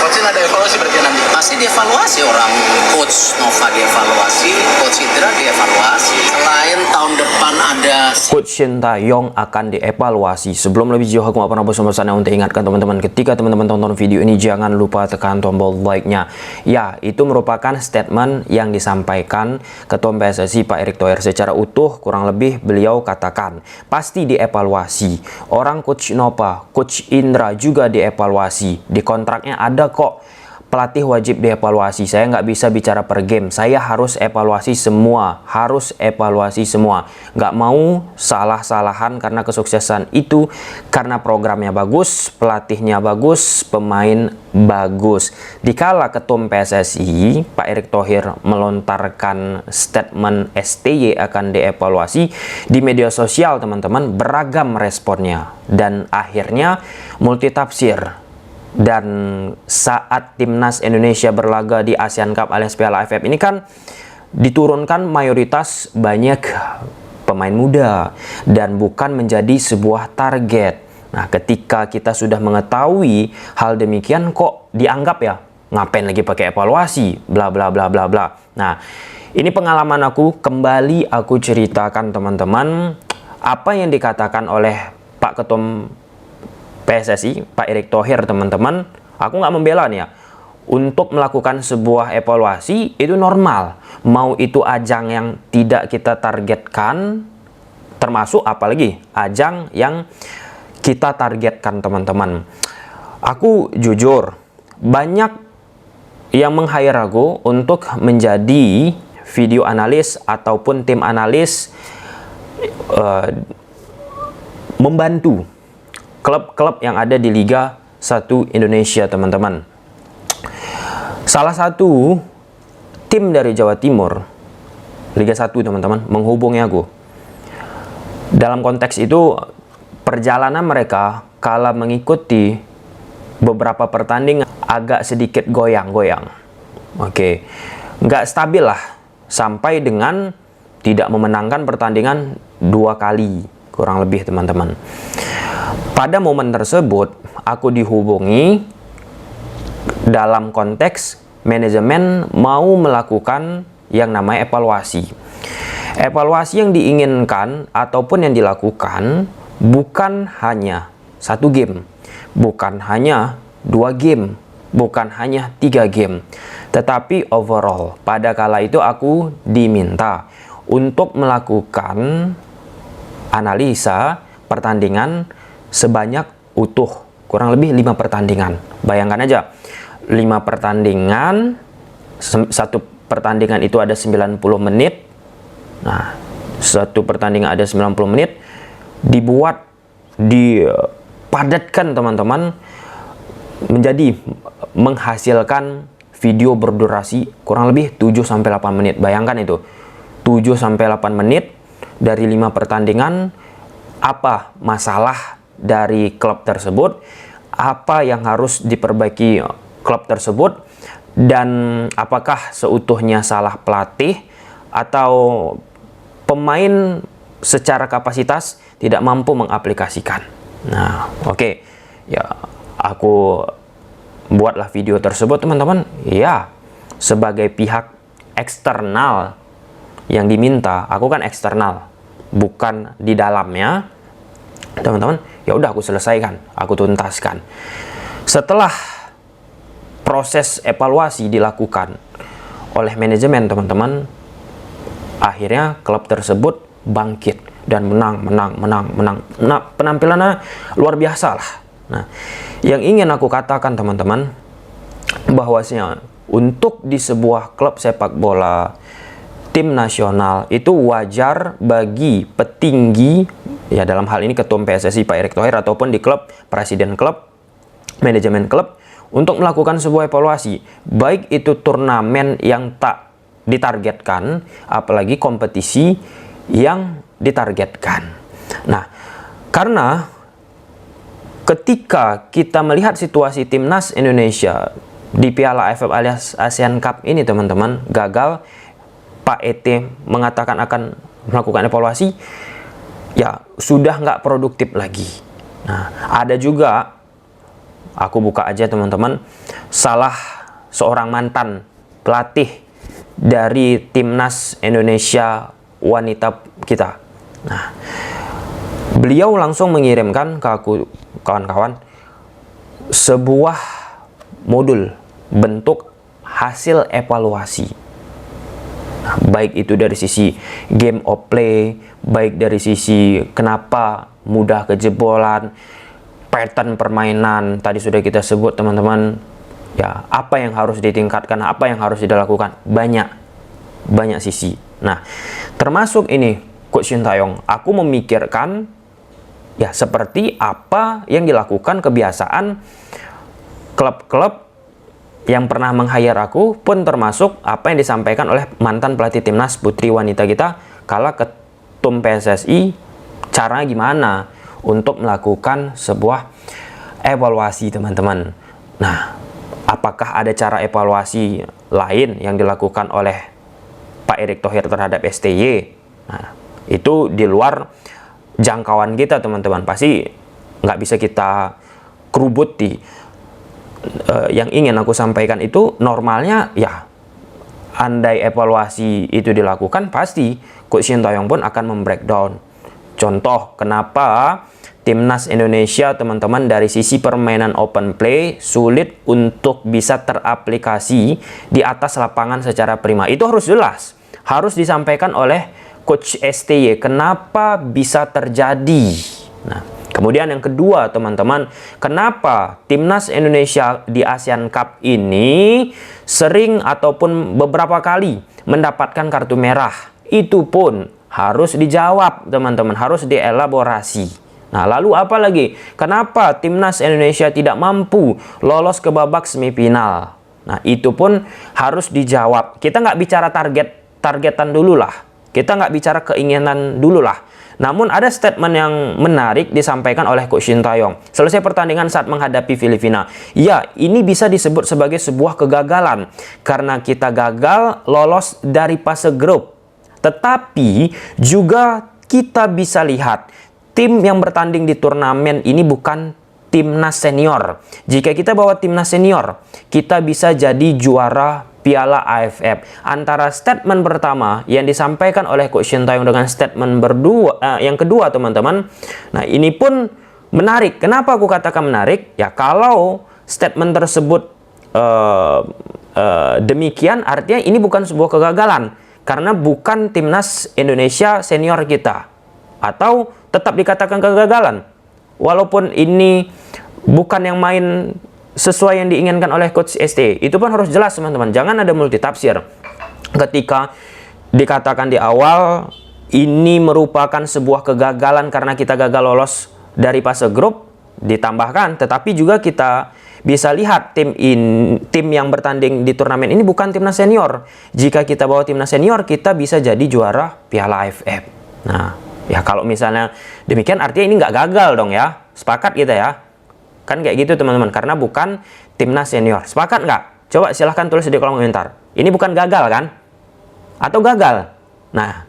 Coach ada evaluasi berarti nanti? Pasti dievaluasi orang. Coach Nova dievaluasi, Coach Indra dievaluasi. Selain tahun depan ada Coach Sintayong akan dievaluasi. Sebelum lebih jauh, aku gak pernah bosan-bosannya untuk ingatkan teman-teman, ketika teman-teman tonton video ini, jangan lupa tekan tombol like-nya. Ya, itu merupakan statement yang disampaikan Ketua PSSI Pak Erick Thohir secara utuh. Kurang lebih beliau katakan pasti dievaluasi. Orang Coach Nova, Coach Indra juga dievaluasi. Di kontraknya ada kok, pelatih wajib dievaluasi. Saya nggak bisa bicara per game, saya harus evaluasi semua, nggak mau salah-salahan karena kesuksesan itu karena programnya bagus, pelatihnya bagus, pemain bagus. Dikala Ketum PSSI Pak Erick Thohir melontarkan statement STY akan dievaluasi di media sosial, teman-teman, beragam responnya dan akhirnya multitafsir. Dan saat timnas Indonesia berlaga di ASEAN Cup alias Piala AFF ini kan diturunkan mayoritas banyak pemain muda dan bukan menjadi sebuah target. Nah, ketika kita sudah mengetahui hal demikian, kok dianggap ya ngapain lagi pakai evaluasi, bla bla bla bla bla. Nah, ini pengalaman aku, kembali aku ceritakan teman-teman apa yang dikatakan oleh Pak Ketum PSSI, Pak Erick Thohir, teman-teman. Aku nggak membela nih ya. Untuk melakukan sebuah evaluasi itu normal. Mau itu ajang yang tidak kita targetkan, termasuk apalagi ajang yang kita targetkan, teman-teman. Aku jujur, banyak yang meng-hire aku untuk menjadi video analis ataupun tim analis, membantu klub-klub yang ada di Liga 1 Indonesia, teman-teman. Salah satu tim dari Jawa Timur, Liga 1, teman-teman, menghubungi aku. Dalam konteks itu, perjalanan mereka kala mengikuti beberapa pertandingan agak sedikit goyang-goyang. Oke, nggak stabil lah, sampai dengan tidak memenangkan pertandingan 2 kali, kurang lebih, teman-teman. Pada momen tersebut, aku dihubungi dalam konteks manajemen mau melakukan yang namanya evaluasi. Evaluasi yang diinginkan ataupun yang dilakukan bukan hanya 1 game, bukan hanya 2 game, bukan hanya 3 game, tetapi overall. Pada kala itu aku diminta untuk melakukan analisa pertandingan sebanyak utuh, kurang lebih 5 pertandingan. Bayangkan aja, 5 pertandingan, satu pertandingan itu ada 90 menit. Nah, satu pertandingan ada 90 menit, dipadatkan, teman-teman, menjadi menghasilkan video berdurasi kurang lebih 7-8 menit. Bayangkan itu, 7-8 menit dari 5 pertandingan. Apa masalah dari klub tersebut, apa yang harus diperbaiki klub tersebut, dan apakah seutuhnya salah pelatih atau pemain secara kapasitas tidak mampu mengaplikasikan. Nah, oke. Ya, aku buatlah video tersebut, teman-teman. Ya, sebagai pihak eksternal yang diminta, aku kan eksternal, bukan di dalamnya, teman-teman. Ya udah, aku selesaikan, aku tuntaskan. Setelah proses evaluasi dilakukan oleh manajemen, teman-teman, akhirnya klub tersebut bangkit dan menang. Nah, penampilannya luar biasa lah. Nah, yang ingin aku katakan, teman-teman, bahwasanya untuk di sebuah klub sepak bola, tim nasional, itu wajar bagi petinggi, ya dalam hal ini Ketum PSSI Pak Erick Thohir, ataupun di klub, presiden klub, manajemen klub, untuk melakukan sebuah evaluasi, baik itu turnamen yang tak ditargetkan, apalagi kompetisi yang ditargetkan. Nah, karena ketika kita melihat situasi timnas Indonesia di Piala AFF alias ASEAN Cup ini, teman-teman, gagal, Pak ET mengatakan akan melakukan evaluasi, ya sudah nggak produktif lagi. Nah, ada juga aku buka aja teman-teman, salah seorang mantan pelatih dari timnas Indonesia wanita kita. Nah, beliau langsung mengirimkan ke aku, kawan-kawan, sebuah modul bentuk hasil evaluasi. Nah, baik itu dari sisi game of play, baik dari sisi kenapa mudah kejebolan, pattern permainan, tadi sudah kita sebut teman-teman, ya, apa yang harus ditingkatkan, apa yang harus dilakukan, banyak sisi. Nah, termasuk ini Coach Sintayong, aku memikirkan ya seperti apa yang dilakukan kebiasaan klub-klub yang pernah meng-hire aku, pun termasuk apa yang disampaikan oleh mantan pelatih timnas putri wanita kita kala ketum PSSI, cara gimana untuk melakukan sebuah evaluasi teman-teman. Nah, apakah ada cara evaluasi lain yang dilakukan oleh Pak Erick Thohir terhadap STY? Nah, itu di luar jangkauan kita teman-teman, pasti nggak bisa kita kerubuti. Yang ingin aku sampaikan itu normalnya ya, andai evaluasi itu dilakukan, pasti Coach Sintayong pun akan membreakdown. Contoh kenapa timnas Indonesia teman-teman dari sisi permainan open play sulit untuk bisa teraplikasi di atas lapangan secara prima. Itu harus jelas, harus disampaikan oleh Coach STY kenapa bisa terjadi. Nah, kemudian yang kedua teman-teman, kenapa timnas Indonesia di ASEAN Cup ini sering ataupun beberapa kali mendapatkan kartu merah? Itu pun harus dijawab teman-teman, harus dielaborasi. Nah, lalu apa lagi? Kenapa timnas Indonesia tidak mampu lolos ke babak semifinal? Nah, itu pun harus dijawab. Kita nggak bicara targetan dulu lah. Kita nggak bicara keinginan dulu lah. Namun ada statement yang menarik disampaikan oleh Coach Sintayong selesai pertandingan saat menghadapi Filipina. Ya, ini bisa disebut sebagai sebuah kegagalan karena kita gagal lolos dari fase grup. Tetapi juga kita bisa lihat tim yang bertanding di turnamen ini bukan timnas senior. Jika kita bawa timnas senior, kita bisa jadi juara Piala AFF. Antara statement pertama yang disampaikan oleh Coach Sintayong dengan statement yang kedua teman-teman, nah ini pun menarik. Kenapa aku katakan menarik? Ya, kalau statement tersebut demikian, artinya ini bukan sebuah kegagalan karena bukan timnas Indonesia senior kita, atau tetap dikatakan kegagalan walaupun ini bukan yang main sesuai yang diinginkan oleh Coach ST. Itu pun harus jelas teman-teman, jangan ada multitafsir. Ketika dikatakan di awal ini merupakan sebuah kegagalan karena kita gagal lolos dari fase grup, ditambahkan tetapi juga kita bisa lihat tim yang bertanding di turnamen ini bukan timnas senior. Jika kita bawa timnas senior, kita bisa jadi juara Piala AFF. Nah, ya kalau misalnya demikian artinya ini nggak gagal dong ya. Sepakat kita ya. Kan kayak gitu teman-teman, karena bukan timnas senior. Sepakat nggak? Coba silahkan tulis di kolom komentar. Ini bukan gagal kan? Atau gagal? Nah,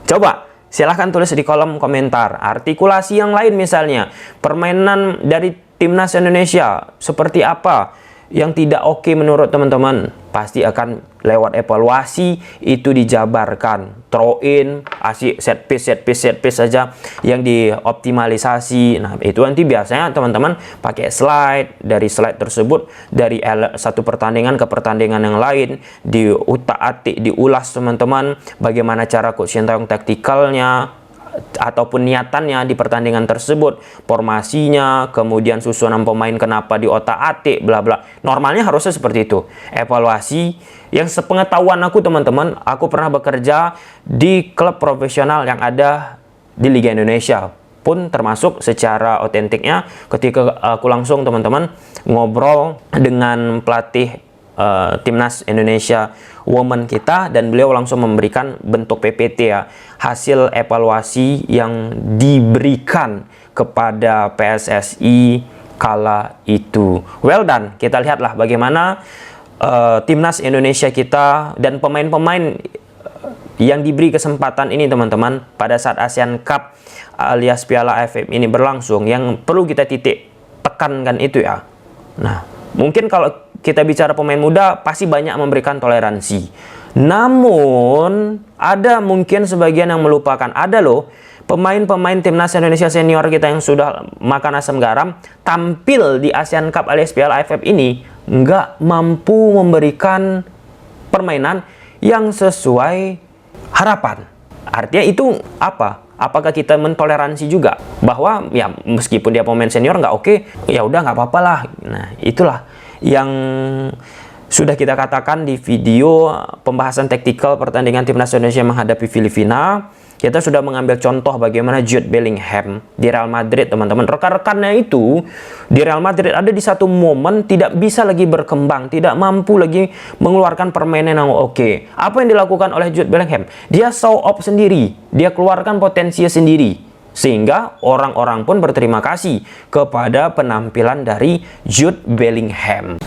coba silahkan tulis di kolom komentar. Artikulasi yang lain misalnya, permainan dari timnas Indonesia seperti apa yang tidak oke menurut teman-teman, pasti akan lewat evaluasi itu dijabarkan. Throw in, asik, set piece saja yang dioptimalisasi. Nah, itu nanti biasanya teman-teman pakai slide. Dari slide tersebut, dari satu pertandingan ke pertandingan yang lain, diutak-atik, diulas teman-teman, bagaimana cara Coach Sintayong taktikalnya ataupun niatannya di pertandingan tersebut, formasinya, kemudian susunan pemain kenapa di otak-atik, bla bla. Normalnya harusnya seperti itu. Evaluasi yang sepengetahuan aku teman-teman, aku pernah bekerja di klub profesional yang ada di Liga Indonesia, pun termasuk secara otentiknya ketika aku langsung teman-teman ngobrol dengan pelatih timnas Indonesia Women kita, dan beliau langsung memberikan bentuk PPT ya, hasil evaluasi yang diberikan kepada PSSI kala itu. Well done. Kita lihatlah bagaimana timnas Indonesia kita dan pemain-pemain yang diberi kesempatan ini teman-teman pada saat ASEAN Cup alias Piala AFF ini berlangsung. Yang perlu kita titik tekankan itu ya, Nah, mungkin kalau kita bicara pemain muda, pasti banyak memberikan toleransi. Namun, ada mungkin sebagian yang melupakan. Ada loh, pemain-pemain timnas Indonesia senior kita yang sudah makan asam garam, tampil di ASEAN Cup alias Piala AFF ini, nggak mampu memberikan permainan yang sesuai harapan. Artinya itu apa? Apakah kita mentoleransi juga bahwa ya meskipun dia pemain senior nggak oke, ya udah nggak apa-apa lah. Nah, itulah yang sudah kita katakan di video pembahasan taktikal pertandingan timnas Indonesia menghadapi Filipina. Kita sudah mengambil contoh bagaimana Jude Bellingham di Real Madrid, teman-teman. Rekan-rekannya itu di Real Madrid ada di satu momen tidak bisa lagi berkembang, tidak mampu lagi mengeluarkan permainan yang oke. Apa yang dilakukan oleh Jude Bellingham? Dia show off sendiri, dia keluarkan potensinya sendiri. Sehingga orang-orang pun berterima kasih kepada penampilan dari Jude Bellingham.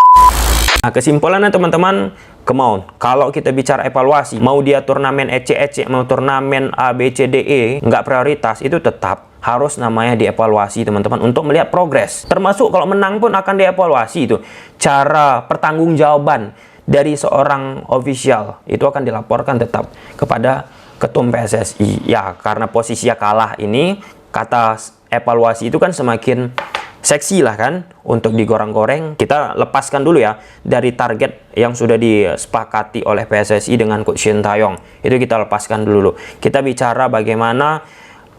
Nah, kesimpulannya teman-teman, come on, kalau kita bicara evaluasi, mau dia turnamen EC, mau turnamen A, B, C, D, E, nggak prioritas, itu tetap harus namanya dievaluasi teman-teman untuk melihat progres. Termasuk kalau menang pun akan dievaluasi itu. Cara pertanggungjawaban dari seorang official itu akan dilaporkan tetap kepada Ketum PSSI. Ya, karena posisinya kalah ini, kata evaluasi itu kan semakin seksi lah kan untuk digoreng-goreng. Kita lepaskan dulu ya dari target yang sudah disepakati oleh PSSI dengan Coach Shin Taeyong. Itu kita lepaskan dulu. Kita bicara bagaimana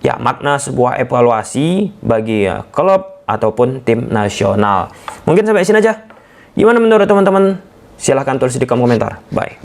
ya makna sebuah evaluasi bagi klub ataupun tim nasional. Mungkin sampai sini aja. Gimana menurut teman-teman? Silahkan tulis di kolom komentar. Bye.